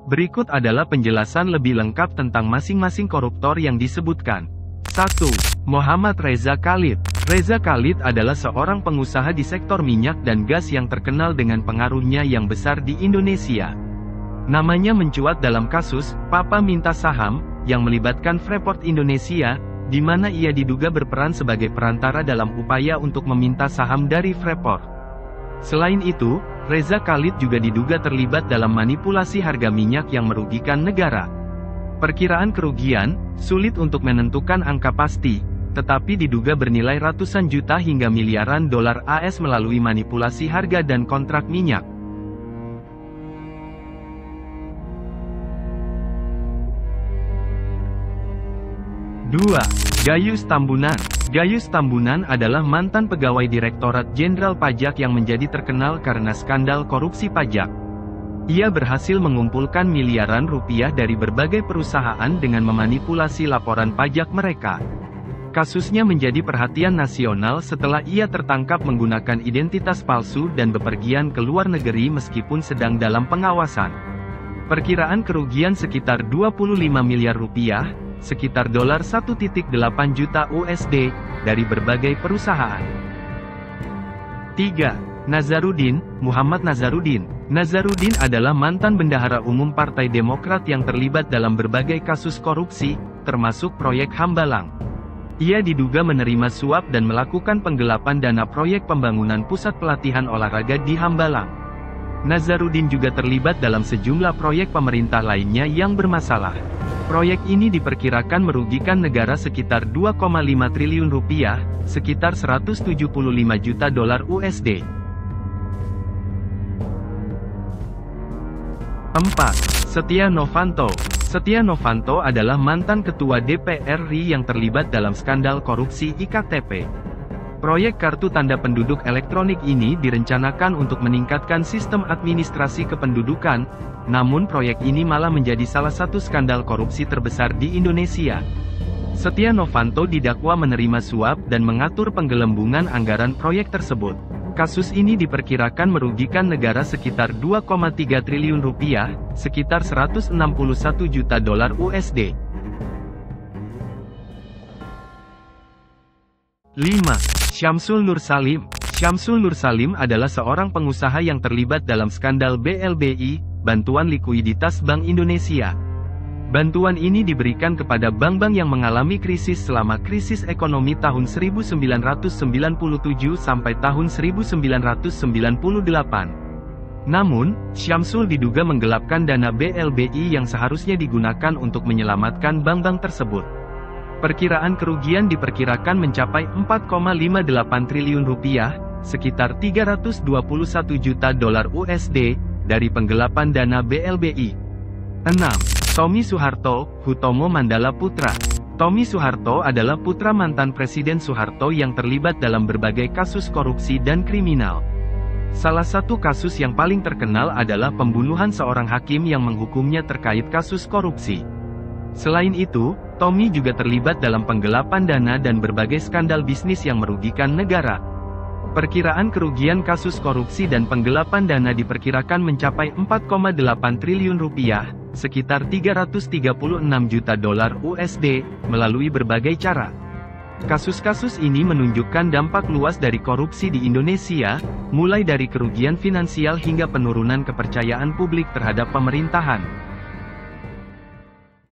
Berikut adalah penjelasan lebih lengkap tentang masing-masing koruptor yang disebutkan. 1. Muhammad Reza Khalid. Reza Khalid adalah seorang pengusaha di sektor minyak dan gas yang terkenal dengan pengaruhnya yang besar di Indonesia. Namanya mencuat dalam kasus Papa Minta Saham, yang melibatkan Freeport Indonesia, di mana ia diduga berperan sebagai perantara dalam upaya untuk meminta saham dari Freeport. Selain itu, Reza Khalid juga diduga terlibat dalam manipulasi harga minyak yang merugikan negara. Perkiraan kerugian sulit untuk menentukan angka pasti, tetapi diduga bernilai ratusan juta hingga miliaran dolar AS melalui manipulasi harga dan kontrak minyak. 2. Gayus Tambunan. Gayus Tambunan adalah mantan pegawai Direktorat Jenderal Pajak yang menjadi terkenal karena skandal korupsi pajak. Ia berhasil mengumpulkan miliaran rupiah dari berbagai perusahaan dengan memanipulasi laporan pajak mereka. Kasusnya menjadi perhatian nasional setelah ia tertangkap menggunakan identitas palsu dan bepergian ke luar negeri meskipun sedang dalam pengawasan. Perkiraan kerugian sekitar 25 miliar rupiah, sekitar dolar 1,8 juta USD, dari berbagai perusahaan. 3. Nazarudin, Muhammad Nazarudin. Nazarudin adalah mantan bendahara umum Partai Demokrat yang terlibat dalam berbagai kasus korupsi, termasuk proyek Hambalang. Ia diduga menerima suap dan melakukan penggelapan dana proyek pembangunan pusat pelatihan olahraga di Hambalang. Nazarudin juga terlibat dalam sejumlah proyek pemerintah lainnya yang bermasalah. Proyek ini diperkirakan merugikan negara sekitar 2,5 triliun rupiah, sekitar 175 juta dolar USD. 4. Setia Novanto. Setia Novanto adalah mantan ketua DPR RI yang terlibat dalam skandal korupsi IKTP. Proyek kartu tanda penduduk elektronik ini direncanakan untuk meningkatkan sistem administrasi kependudukan, namun proyek ini malah menjadi salah satu skandal korupsi terbesar di Indonesia. Setia Novanto didakwa menerima suap dan mengatur penggelembungan anggaran proyek tersebut. Kasus ini diperkirakan merugikan negara sekitar 2,3 triliun rupiah, sekitar 161 juta dolar USD. 5. Syamsul Nur Salim. Syamsul Nur Salim adalah seorang pengusaha yang terlibat dalam skandal BLBI, Bantuan Likuiditas Bank Indonesia. Bantuan ini diberikan kepada bank-bank yang mengalami krisis selama krisis ekonomi tahun 1997 sampai tahun 1998. Namun, Syamsul diduga menggelapkan dana BLBI yang seharusnya digunakan untuk menyelamatkan bank-bank tersebut. Perkiraan kerugian diperkirakan mencapai 4,58 triliun rupiah, sekitar 321 juta dolar USD, dari penggelapan dana BLBI. 6. Tommy Soeharto, Hutomo Mandala Putra. Tommy Soeharto adalah putra mantan Presiden Soeharto yang terlibat dalam berbagai kasus korupsi dan kriminal. Salah satu kasus yang paling terkenal adalah pembunuhan seorang hakim yang menghukumnya terkait kasus korupsi. Selain itu, Tommy juga terlibat dalam penggelapan dana dan berbagai skandal bisnis yang merugikan negara. Perkiraan kerugian kasus korupsi dan penggelapan dana diperkirakan mencapai 4,8 triliun rupiah, sekitar 336 juta dolar USD, melalui berbagai cara. Kasus-kasus ini menunjukkan dampak luas dari korupsi di Indonesia, mulai dari kerugian finansial hingga penurunan kepercayaan publik terhadap pemerintahan.